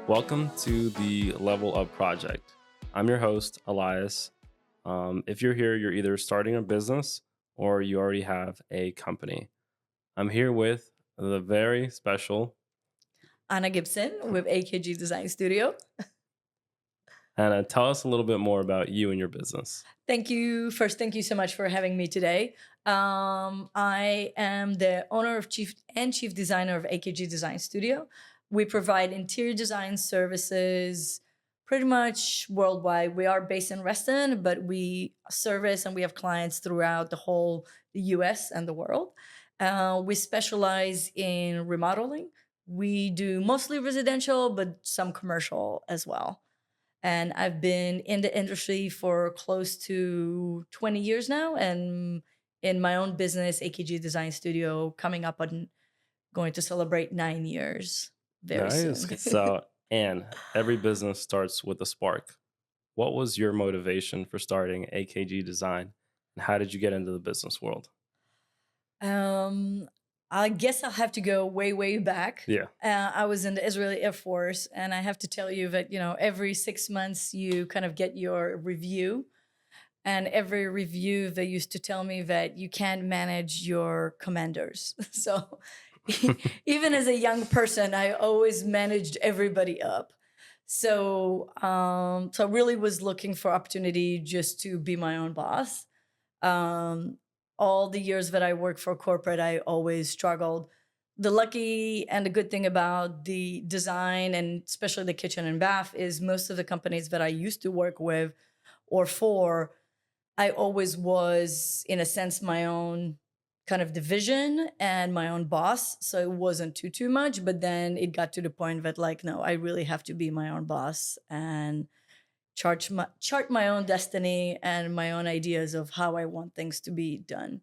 Welcome to the Level Up Project. I'm your host, Elias. If you're here, you're either starting a business or you already have a company. I'm here with the very special Anna Gibson with AKG Desing Studio. Anna. Tell us a little bit more about you and your business. Thank you. First, thank you so much for having me today. I am the owner of chief designer of AKG Desing Studio. We provide interior design services pretty much worldwide. We are based in Reston, but we service and we have clients throughout the US and the world. We specialize in remodeling. We do mostly residential, but some commercial as well. And I've been in the industry for close to 20 years now, and in my own business, AKG Desing Studio, coming up on going to celebrate 9 years very Nice. soon. So, Anne, every business starts with a spark. What was your motivation for starting AKG Design, and how did you get into the business world? um, I guess I'll have to go way, way back. Yeah. I was in the Israeli Air Force, and I have to tell you that every 6 months you kind of get your review. And every review, they used to tell me that you can't manage your commanders. So even as a young person, I always managed everybody up. So really was looking for opportunity just to be my own boss. Um, all the years that I worked for corporate, I always struggled. The lucky and the good thing about the design and especially the kitchen and bath is most of the companies that I used to work with or for, I always was, in a sense, my own kind of division and my own boss. So it wasn't too much. But then it got to the point that, like, no, I really have to be my own boss and chart my own destiny and my own ideas of how I want things to be done.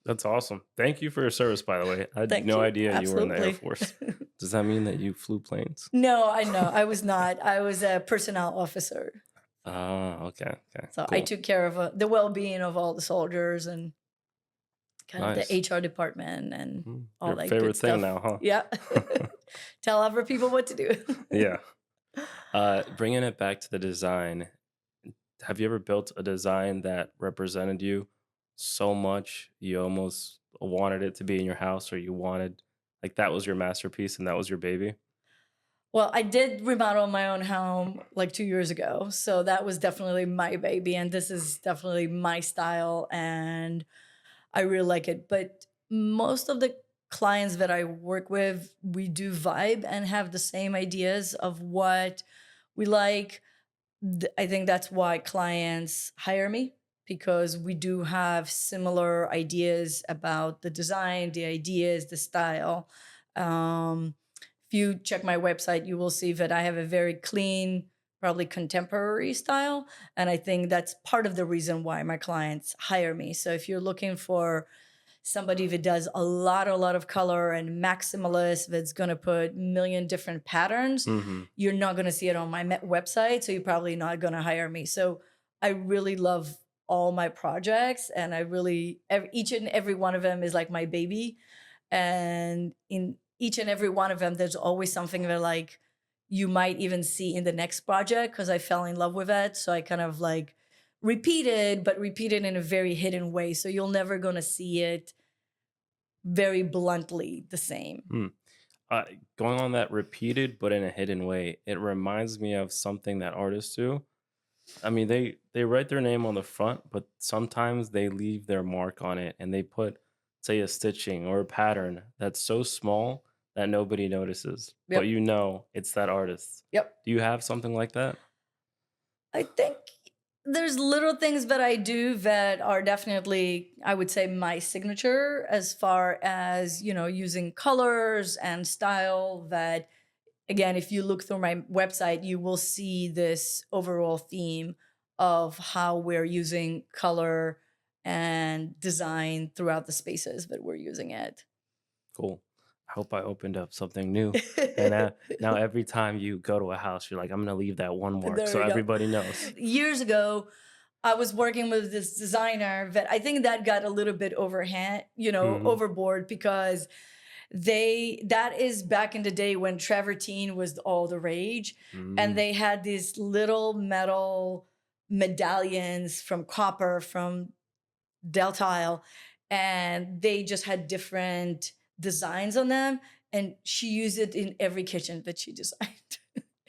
That's awesome. Thank you for your service, by the way. I had Thank no you. idea you were in the Air Absolutely. Force. Does that mean that you flew planes? No, I know. I was not. I was a personnel officer. Ah, okay, okay, So I cool, took care of the well being of all the soldiers and kind of the nice. HR department and all Your that good favorite thing stuff. now, Yeah. huh? Tell other people what to do. Yeah. Bringing it back to the design, have you ever built a design that represented you so much you almost wanted it to be in your house, or you wanted like that was your masterpiece and that was your baby? Well, I did remodel my own home like 2 years ago. So that was definitely my baby. And this is definitely my style. And I really like it. But most of the clients that I work with, we do vibe and have the same ideas of what we like. I think that's why clients hire me because we do have similar ideas about the design, the ideas, the style. Um, if you check my website, you will see that I have a very clean, probably contemporary style. And I think that's part of the reason why my clients hire me. So if you're looking for somebody that does a lot of color and maximalist that's going to put million different patterns, Hmm. you're not going to see it on my website. So you're probably not going to hire me. So I really love all my projects and I really, each and every one of them is like my baby. And in each and every one of them, there's always something that like you might even see in the next project because I fell in love with it. So I kind of like repeated, but repeated in a very hidden way. So you're never going to see it very bluntly the same. Hmm. Uh, Going on that repeated but in a hidden way, it reminds me of something that artists do. I mean, they write their name on the front, but sometimes they leave their mark on it and they put, say, a stitching or a pattern that's so small that nobody notices, but Yep. you know it's that artist. Yep. Do you have something like that? I think there's little things that I do that are definitely, I would say, my signature as far as, using colors and style that, again, if you look through my website, you will see this overall theme of how we're using color and design throughout the spaces that we're using it. Cool. I hope I opened up something new. And now every time you go to a house, you're like, I'm gonna leave that one mark There so we go. everybody knows. Years ago, I was working with this designer that I think that got a little bit Hmm. overboard because That is back in the day when travertine was all the rage, and Mm. they had these little metal medallions from copper from Deltile, and they just had different designs on them. And she used it in every kitchen that she designed.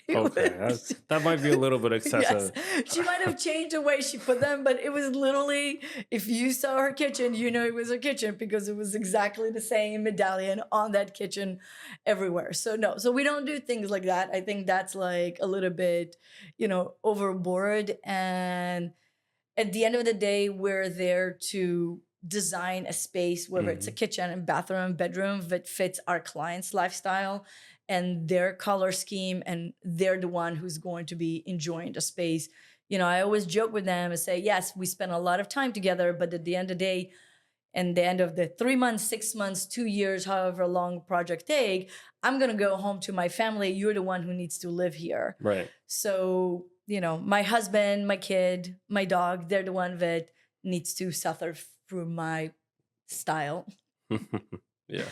It Okay, was, that might be a little bit yes, excessive. she might have changed the way she put them, but it was literally, if you saw her kitchen, you know it was her kitchen because it was exactly the same medallion on that kitchen everywhere. So, no, so we don't do things like that. I think that's like a little bit, overboard. And at the end of the day, we're there to design a space, whether it's a Mhm. kitchen and bathroom, bedroom, that fits our client's lifestyle and their color scheme, and they're the one who's going to be enjoying the space. I always joke with them and say, yes, we spend a lot of time together, but at the end of the day, and the end of the 3 months, 6 months, 2 years, however long project take, I'm gonna go home to my family. You're the one who needs to live here. Right. So, my husband, my kid, my dog, they're the one that needs to suffer through my style. Yeah.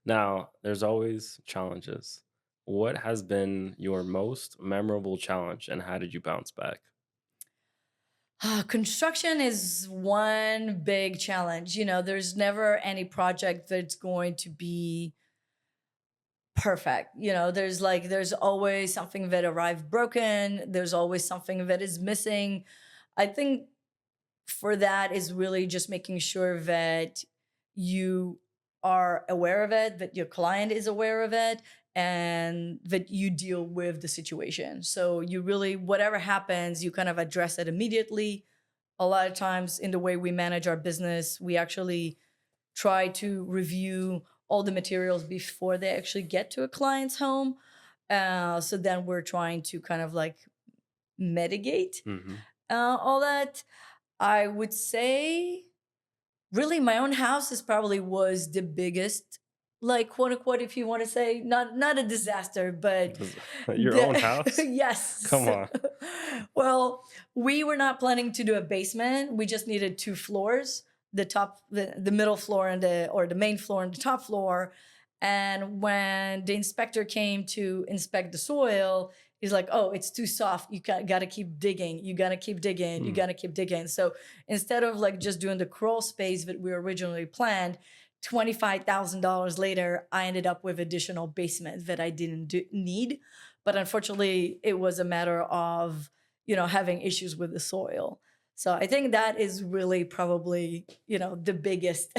Now, there's always challenges. What has been your most memorable challenge and how did you bounce back? Construction is one big challenge. There's never any project that's going to be perfect. There's always something that arrived broken, there's always something that is missing. I think for that is really just making sure that you are aware of it, that your client is aware of it, and that you deal with the situation. So you really, whatever happens, you kind of address it immediately. A lot of times in the way we manage our business, we actually try to review all the materials before they actually get to a client's home. So then we're trying to kind of like mitigate Mhm. all that. I would say, really, my own house is probably was the biggest, like, quote unquote, if you want to say, not a disaster, but Does your own the house? Come yes. on. Well, we were not planning to do a basement. We just needed 2 floors, the middle floor or the main floor and the top floor. And when the inspector came to inspect the soil, he's like, "Oh, it's too soft. You got to keep digging. You got to keep digging. You Mm. got to keep digging." So instead of like just doing the crawl space that we originally planned, $25,000 later, I ended up with additional basement that I didn't need. But unfortunately, it was a matter of, having issues with the soil. So I think that is really probably, the biggest,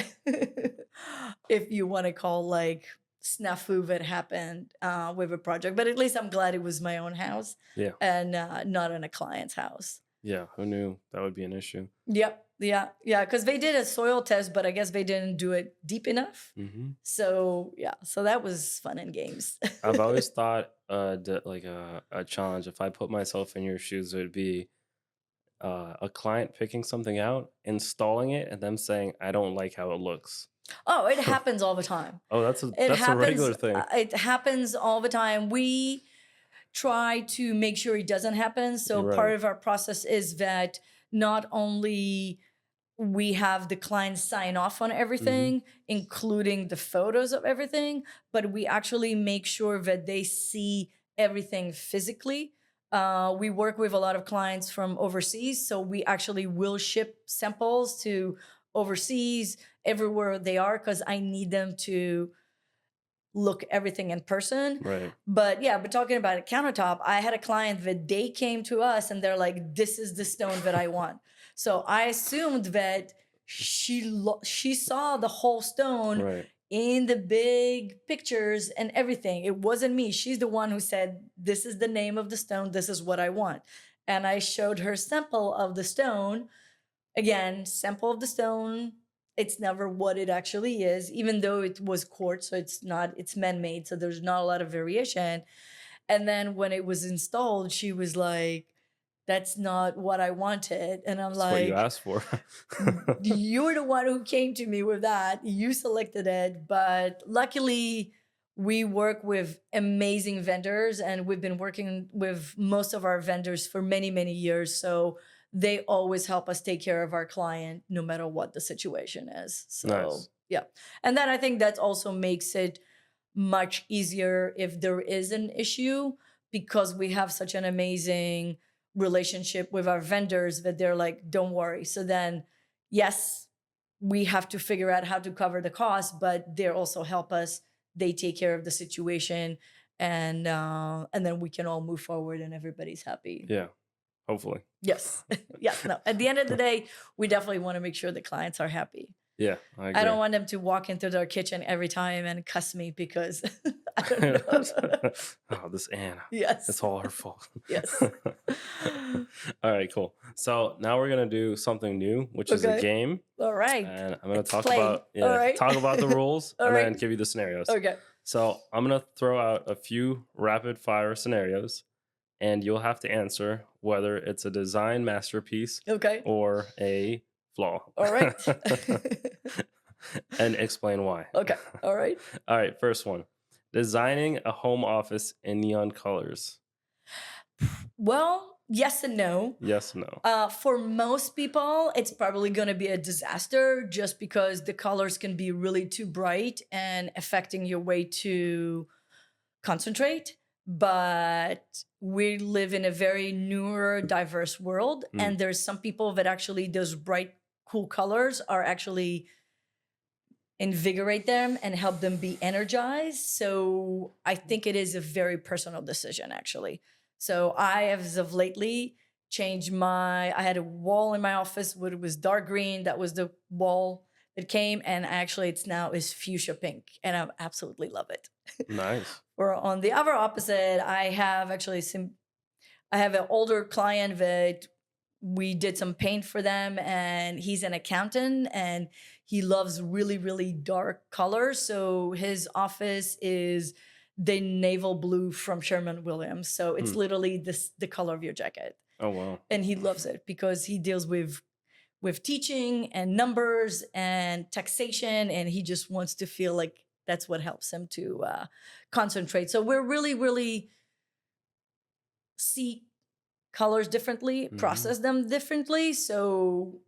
if you want to call like snafu that happened with a project. But at least I'm glad it was my own house Yeah. and not in a client's house. Yeah. Who knew that would be an issue? Yep. Yeah. Yeah. Because they did a soil test, but I guess they didn't do it deep enough. Mhm. So yeah. So that was fun and games. I've always thought that like a challenge, if I put myself in your shoes, it would be a client picking something out, installing it, and them saying, "I don't like how it looks." Oh, it happens all the time. Oh, It that's a happens. regular thing. It happens all the time. We try to make sure it doesn't happen. So You're part right. of our process is that not only we have the client sign off on Mhm. everything, including the photos of everything, but we actually make sure that they see everything physically. We work with a lot of clients from overseas, so we actually will ship samples to overseas, everywhere they are, because I need them to look everything in person. Right. But yeah, but talking about a countertop, I had a client that they came to us and they're like, "This is the stone that I want." So I assumed that she saw the whole stone Right. in the big pictures and everything. It wasn't me. She's the one who said, "This is the name of the stone. This is what I want." And I showed her sample of the stone. Again, sample of the stone. It's never what it actually is, even though it was quartz, so it's man-made, so there's not a lot of variation. And then when it was installed, she was like, "That's not what I wanted." And I'm That's what you like, asked for. "You're the one who came to me with that. You selected it." But luckily, we work with amazing vendors, and we've been working with most of our vendors for many, many years. So they always help us take care of our client no matter what the situation is. So Nice. yeah. And then I think that also makes it much easier if there is an issue, because we have such an amazing relationship with our vendors that they're like, don't worry. So then, yes, we have to figure out how to cover the cost, but they also help us. They take care of the situation, and then we can all move forward and everybody's happy. Yeah. Hopefully. Yes. Yes. No. At the end of the day, we definitely want to make sure the clients are happy. Yeah, I I don't agree. want them to walk into their kitchen every time and cuss me because I don't know. Oh, this Anna. Yes. It's all her fault. Yes. All right, cool. So now we're gonna do something new, which is a Okay. game, All right. and I'm gonna Let's play. All right. talk about the rules All and then right. give you the scenarios. Okay. So I'm gonna throw out a few rapid fire scenarios, and you'll have to answer whether it's a design masterpiece Okay. or a flaw. All right. And explain why. Okay. All right. All right, first one. Designing a home office in neon colors. Well, yes and no. Yes, no. For most people, it's probably going to be a disaster just because the colors can be really too bright and affecting your way to concentrate. But we live in a very newer, diverse world, Mm, and there's some people that actually those bright, cool colors are actually invigorate them and help them be energized. So I think it is a very personal decision, actually. So I have, as of lately, changed I had a wall in my office where it was dark green. That was the wall that came. And actually, it's now is fuchsia pink. And I absolutely love it. nice. Or on the other opposite, I have actually I have an older client that we did some paint for them, and he's an accountant and he loves really, really dark colors. So his office is the naval blue from Sherman Williams. So it's Hmm. literally the color of your jacket. Oh, wow. And he loves it because he deals with teaching and numbers and taxation, and he just wants to feel like that's what helps him to concentrate. So we're really, really see colors differently, Hmm. process them differently. So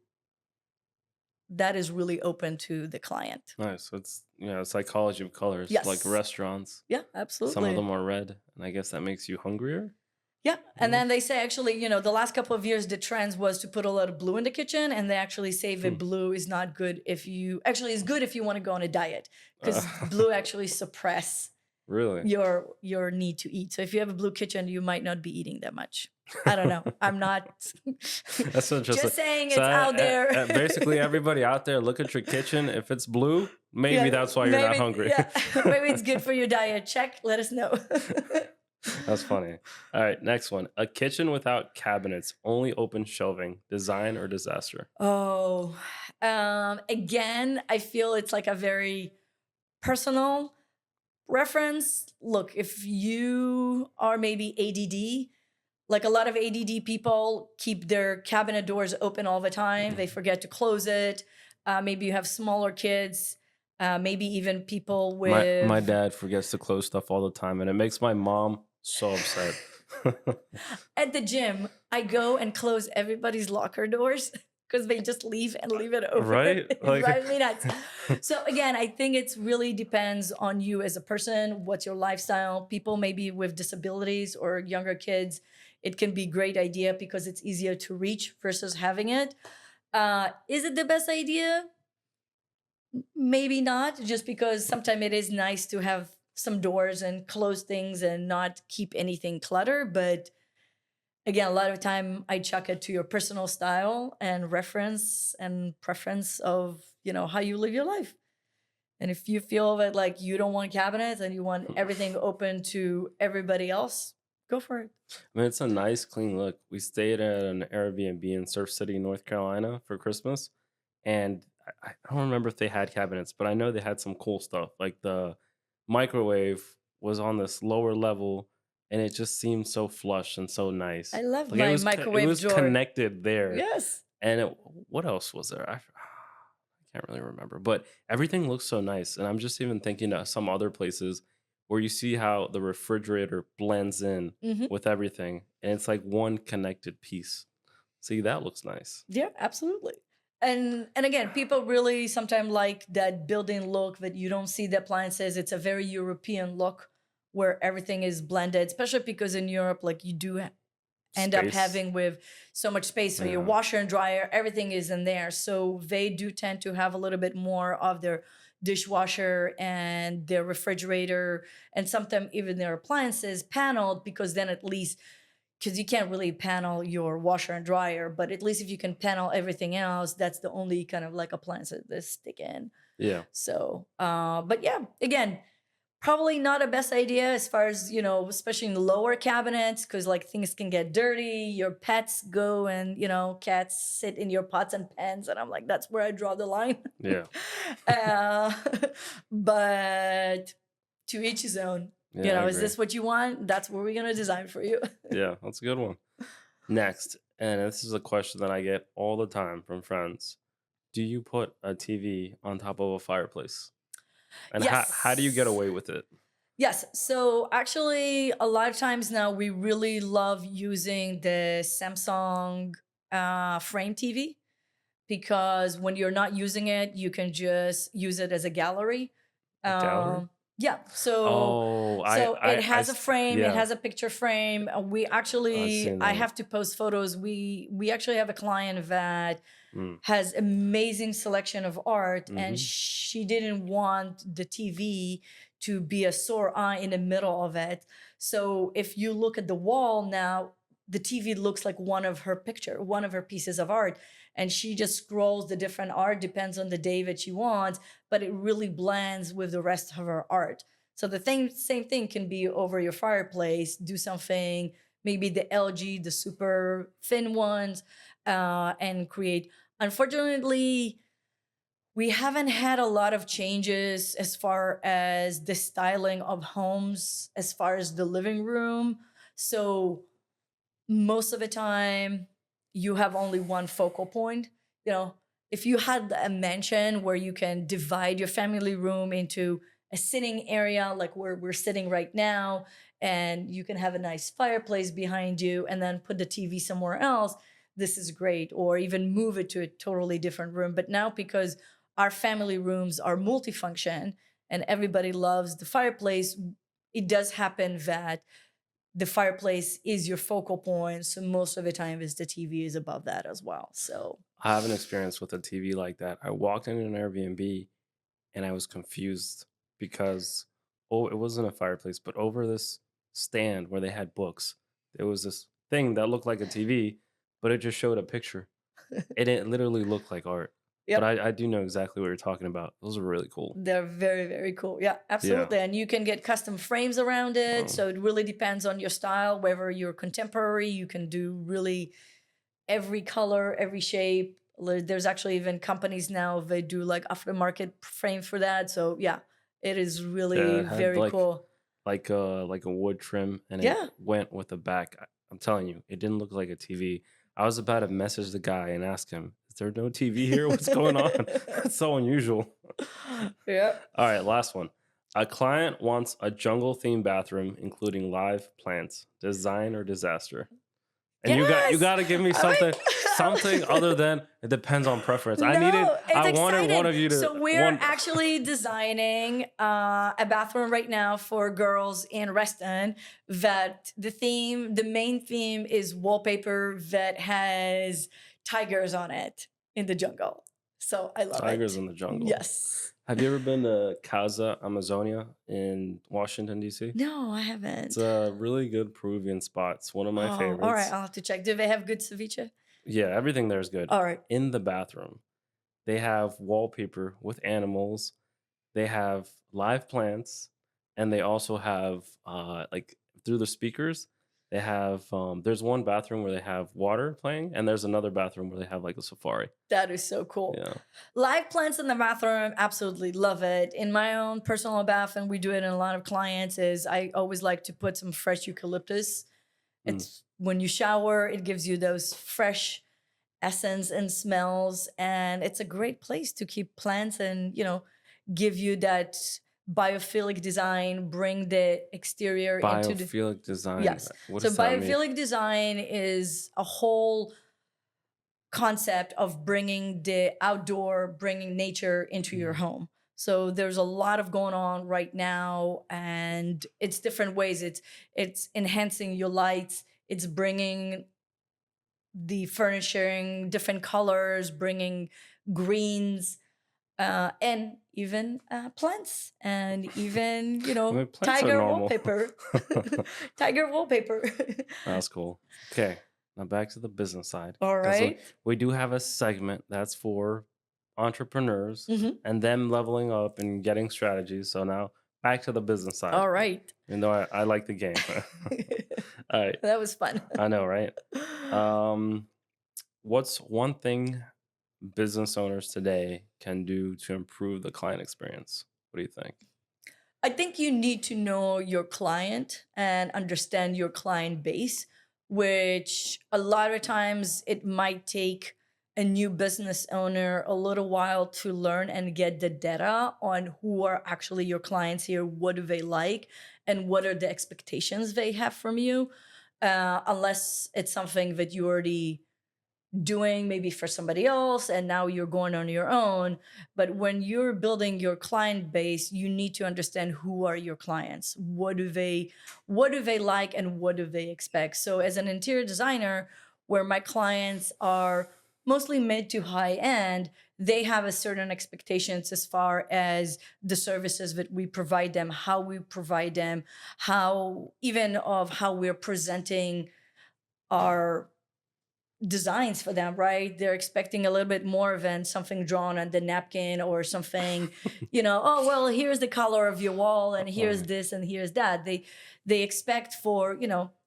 that is really open to the client. Nice. So it's, psychology of colors, like Yes. restaurants. Yeah, Some of absolutely. them are red, and I guess that makes you hungrier. Yeah. And Yeah. then they say actually, the last couple of years, the trend was to put a lot of blue in the kitchen. And they actually say Hmm. that blue is not good if you actually is good if you want to go on a diet, Uh, because blue actually suppress really? your need to eat. So if you have a blue kitchen, you might not be eating that much. I don't know. I'm not That's interesting. just saying So it's out there. basically, everybody out there, look at your kitchen. If it's blue, maybe Yeah, that's why you're not maybe hungry. yeah, maybe it's good for your diet. Check, let us know. That's funny. All right, next one. A kitchen without cabinets, only open shelving. Design or disaster? Oh, again, I feel it's like a very personal reference. Look, if you are maybe ADD, like a lot of ADD people keep their cabinet doors open all the time, they forget to close it. Maybe you have smaller kids, maybe even people My with dad forgets to close stuff all the time, and it makes my mom so upset. at the gym, I go and close everybody's locker doors because they just leave and leave it open. Right? It Like, drives me nuts. So again, I think it's really depends on you as a person, what's your lifestyle. People maybe with disabilities or younger kids, it can be a great idea because it's easier to reach versus having it. Is it the best idea? Maybe not, just because sometimes it is nice to have some doors and close things and not keep anything clutter. But again, a lot of time I chuck it to your personal style and reference and preference of, how you live your life. And if you feel that like you don't want cabinets and you want everything open to everybody else, go for it. I mean, it's a nice, clean look. We stayed at an Airbnb in Surf City, North Carolina for Christmas. And I don't remember if they had cabinets, but I know they had some cool stuff. Like the microwave was on this lower level, and it just seemed so flush and so I nice. love Like it my was, it microwave was drawer. connected there. Yes. And what else was there? I can't really remember, but everything looks so nice. And I'm just even thinking of some other places where you see how the refrigerator blends in Hmm. with everything, and it's like one connected piece. See, that looks nice. Yeah, absolutely. And again, people really sometimes like that building look that you don't see the appliances. It's a very European look where everything is blended, especially because in Europe, like you do end up Space. having with so much space. So your Yeah. washer and dryer, everything is in there. So they do tend to have a little bit more of their dishwasher and their refrigerator and sometimes even their appliances paneled because then at least because you can't really panel your washer and dryer, but at least if you can panel everything else, that's the only kind of like appliances that stick in. Yeah. So, but yeah, again, probably not a best idea as far as, especially in lower cabinets, because like things can get dirty. Your pets go and, cats sit in your pots and pans. And I'm like, that's where I draw the line. Yeah. uh, but to each his own. Yeah, I Is agree. this what you want? That's what we're going to design for you. Yeah, that's a good one. Next, and this is a question that I get all the time from friends. Do you put a TV on top of a fireplace? And how do you get Yes. away with it? Yes. So actually, a lot of times now we really love using the Samsung frame TV because when you're not using it, you can just use it as a gallery. A gallery? Yeah. So Oh, so it has a frame. It yeah, has a picture frame. We I've actually, seen I that. have to post photos. We actually have a client that Mm. has amazing selection of art, and Mhm. she didn't want the TV to be a sore eye in the middle of it. So if you look at the wall now, the TV looks like one of her pieces of art, and she just scrolls the different art, depends on the day that she wants, but it really blends with the rest of her art. So the same thing can be over your fireplace. Do something, maybe the LG, the super thin ones, and create. Unfortunately, we haven't had a lot of changes as far as the styling of homes, as far as the living room. So most of the time, you have only one focal point. You know, if you had a mansion where you can divide your family room into a sitting area, like where we're sitting right now, and you can have a nice fireplace behind you and then put the TV somewhere else, this is great. Or even move it to a totally different room. But now, because our family rooms are multifunction and everybody loves the fireplace, it does happen that the fireplace is your focal point. So most of the time is the TV is above that as well. So I have an experience with a TV like that. I walked into an Airbnb and I was confused because it wasn't a fireplace, but over this stand where they had books, there was this thing that looked like a TV, but it just showed a picture. It literally looked like art. But yep, I do know exactly what you're talking about. Those are really cool. they're very, very cool. Yeah, Yeah. absolutely. And you can get custom frames around it. Um, So it really depends on your style, whether you're contemporary, you can do really every color, every shape. There's actually even companies now they do like aftermarket frames for that. So yeah, it is yeah, really it had very cool. like a wood trim and it Yeah. went with the back. I'm telling you, it didn't look like a TV. I was about to message the guy and ask him, "Is there no TV here? What's going on?" It's so unusual. Yeah. All right, last one. A client wants a jungle themed bathroom, including live plants. Design or disaster? And you Yes. got to give me I something mean, something other than it depends on preference. no, it's I wanted one exciting. of you to So we're one. actually designing a bathroom right now for girls in Reston. That the main theme is wallpaper that has tigers on it in the jungle. So I love Tigers it. in the jungle. Yes. Have you ever been to Casa Amazonia in Washington D.C.? No, I It's haven't. a really good Peruvian spot. It's one of my Oh, all right. favorites. I'll have to check. Do they have good ceviche? Yeah, everything there is good. All right. In the bathroom, they have wallpaper with animals. They have live plants, and they also have like through the speakers. They have there's one bathroom where they have water playing, and there's another bathroom where they have like a safari. That is so cool. Yeah. Live plants in the bathroom, absolutely love it. In my own personal bath, and we do it in a lot of clients, is I always like to put some fresh eucalyptus. Mm. It's when you shower, it gives you those fresh essence and smells, and it's a great place to keep plants and give you that biophilic design, bring the exterior into the Biophilic design. yes. What So does that mean? biophilic design is a whole concept of bringing the outdoor, bringing nature into your Mhm. home. So there's a lot of going on right now, and it's different ways. It's enhancing your lights. It's bringing the furnishing, different colors, bringing greens, and even plants, and even I mean, plants are tiger normal. wallpaper, tiger wallpaper. That's cool. Okay, now back to the business side, All because right. we do have a segment that's for entrepreneurs Mhm. and them leveling up and getting strategies. So now back to the business side. All right. Even though I like the game. All right, That was fun. I know, right? Um, what's one thing business owners today can do to improve the client experience? What do you think? I think you need to know your client and understand your client base, which a lot of times it might take a new business owner a little while to learn and get the data on who are actually your clients here, what do they like, and what are the expectations they have from you. Unless it's something that you already doing maybe for somebody else and now you're going on your own. But when you're building your client base, you need to understand who are your clients, what do they like, and what do they expect. So as an interior designer, where my clients are mostly mid to high end, they have a certain expectations as far as the services that we provide them, how we provide them, how even of how we're presenting our designs for them, right? They're expecting a little bit more than something drawn on the napkin or something, oh well, here's the color of your wall and here's Right. this and here's that. They expect for,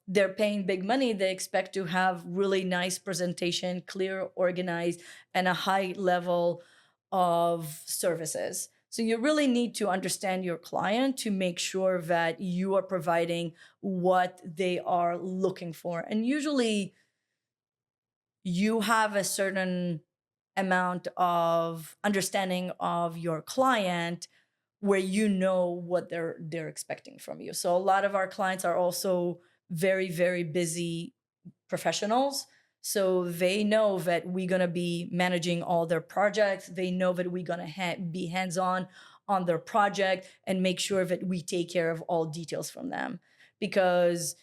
they're paying big money. They expect to have really nice presentation, clear, organized, and a high level of services. So you really need to understand your client to make sure that you are providing what they are looking for. And usually you have a certain amount of understanding of your client where you know what they're expecting from you. So a lot of our clients are also very very busy professionals, so they know that we're going to be managing all their projects. They know that we're going to be hands on their project and make sure that we take care of all details from them, because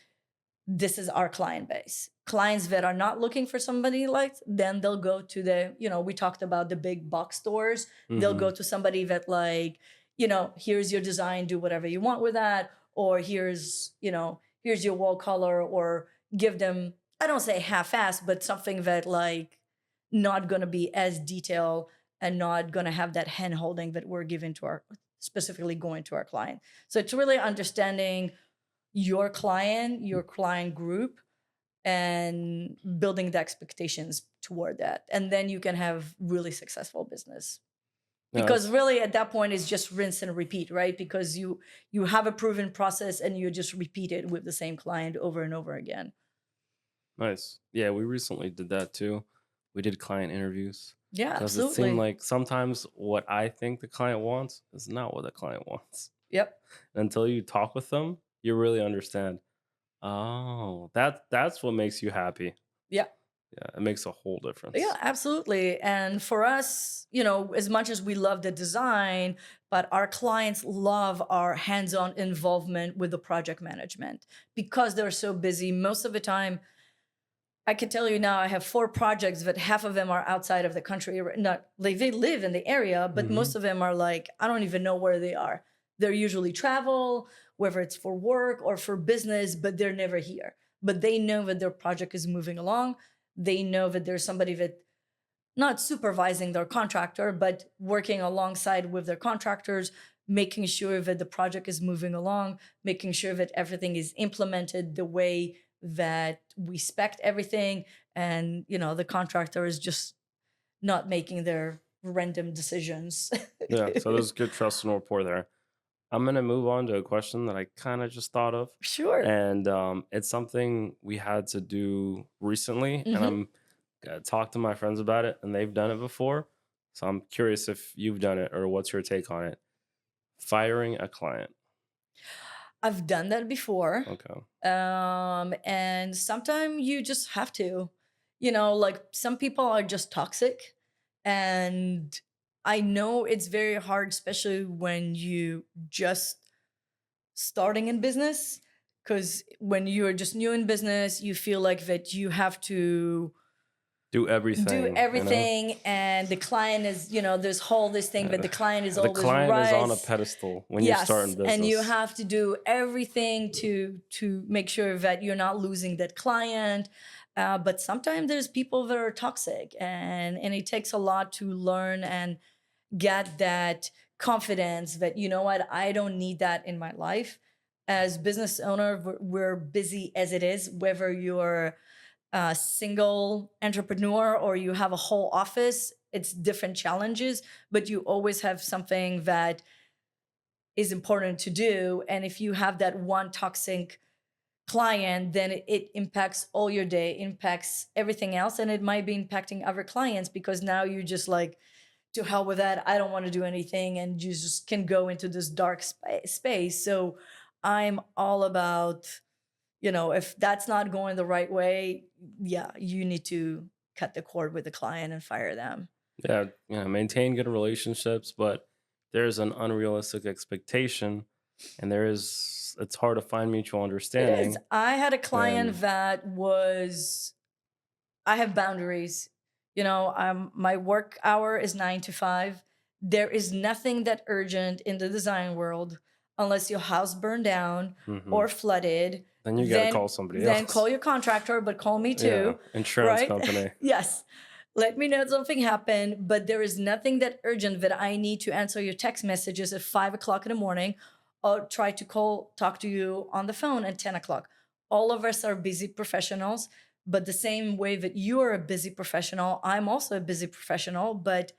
this is our client base. Clients that are not looking for somebody like, then they'll go to we talked about the big box stores. They'll Hmm. go to somebody that like, here's your design, do whatever you want with that, or here's your wall color, or give them, I don't say half-ass, but something that like not gonna be as detailed and not gonna have that hand holding that we're giving to our specifically going to our client. So it's really understanding your client group, and building the expectations toward that. And then you can have really successful business. No, Because that's really at that point it's just rinse and repeat, right? Because you have a proven process and you just repeat it with the same client over and over again. nice. Yeah, we recently did that too. We did client interviews Yeah, because it seemed absolutely. like sometimes what I think the client wants is not what the client wants. Yep. Until you talk with them, you really understand. Oh, that's what makes you happy. Yeah. Yeah, it makes a whole Yeah, difference. absolutely. And for us, as much as we love the design, but our clients love our hands on involvement with the project management because they're so busy. Most of the time, I can tell you now, I have 4 projects, but half of them are outside of the country. Not like they live in the area, but most Hmm. of them are like, I don't even know where they are. They're usually travel, whether it's for work or for business, but they're never here. But they know that their project is moving along. They know that there's somebody that not supervising their contractor, but working alongside with their contractors, making sure that the project is moving along, making sure that everything is implemented the way that we spec everything. And, the contractor is just not making their random decisions. Yeah, so there's good trust and rapport there. I'm gonna move on to a question that I kind of just thought of, Sure. and it's something we had to do recently, and Hmm. I'm gonna talk to my friends about it, and they've done it before. So I'm curious if you've done it or what's your take on it. Firing a client. I've done that before. Okay. And sometimes you just have to. like some people are just toxic. And I know it's very hard, especially when you just starting in business. Because when you're just new in business, you feel like that you have to Do do everything, you know? everything, and the client is, this thing that Uh, the client is the always client is right. on a pedestal when you start in Yes, and you business. have to do everything to make sure that you're not losing that client. But sometimes there's people that are toxic, and it takes a lot to learn and get that confidence that, you know what, I don't need that in my life. As business owner, we're busy as it is, whether you're a single entrepreneur or you have a whole office. It's different challenges, but you always have something that is important to do. And if you have that one toxic client, then it impacts all your day, impacts everything else, and it might be impacting other clients because now you're just like, to hell with that, I don't want to do anything, and you just can go into this dark space. So I'm all about, if that's not going the right way, yeah, you need to cut the cord with the client and fire them. Yeah, maintain good relationships, but there's an unrealistic expectation, and it's hard to find mutual It is. understanding. I had a And client that was, I have boundaries. My work hour is 9 to 5. There is nothing that urgent in the design world unless your house burned down mhm, or flooded. then you got to Then call somebody then else. call your contractor, but call me Yeah, too, insurance right? company. Yes. Let me know something happened, but there is nothing that urgent that I need to answer your text messages at 5 o'clock in the morning or try to talk to you on the phone at 10 o'clock. All of us are busy professionals, but the same way that you are a busy professional, I'm also a busy professional. But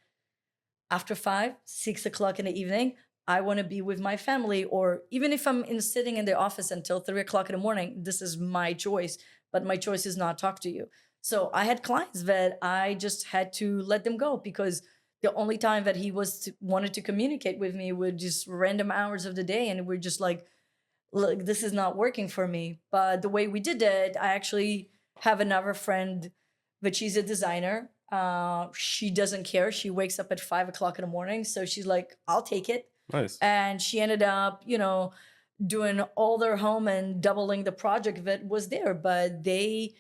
after 5, 6 o'clock in the evening, I want to be with my family. Or even if I'm sitting in the office until 3 o'clock in the morning, this is my choice. But my choice is not talk to you. So I had clients that I just had to let them go because the only time that he wanted to communicate with me were just random hours of the day, and we're just like, look, this is not working for me. But the way we did it, I actually have another friend, but she's a designer. She doesn't care. She wakes up at 5 o'clock in the morning. So she's like, I'll take it. Nice. And she ended up, doing all their home and doubling the project that was there. But they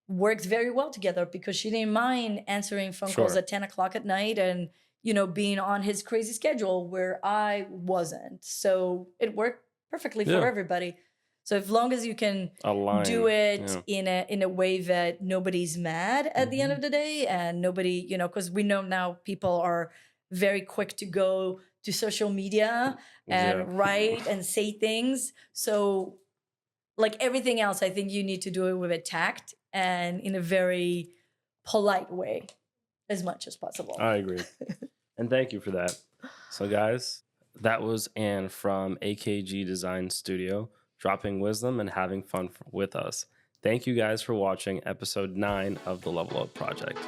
worked very well together because she didn't mind answering phone calls Sure. at 10 o'clock at night and, being on his crazy schedule where I wasn't. So it worked perfectly for Yeah. everybody. So as long as you can do Align. it Yeah. in a way that nobody's mad at the end Mhm. of the day, and nobody, because we know now people are very quick to go to social media Yeah. and write and say things. So like everything else, I think you need to do it with a tact and in a very polite way as much as possible. I agree. And thank you for that. So, guys, that was Anne from AKG Design Studio, dropping wisdom and having fun with us. Thank you guys for watching episode 9 of the Level Up Project.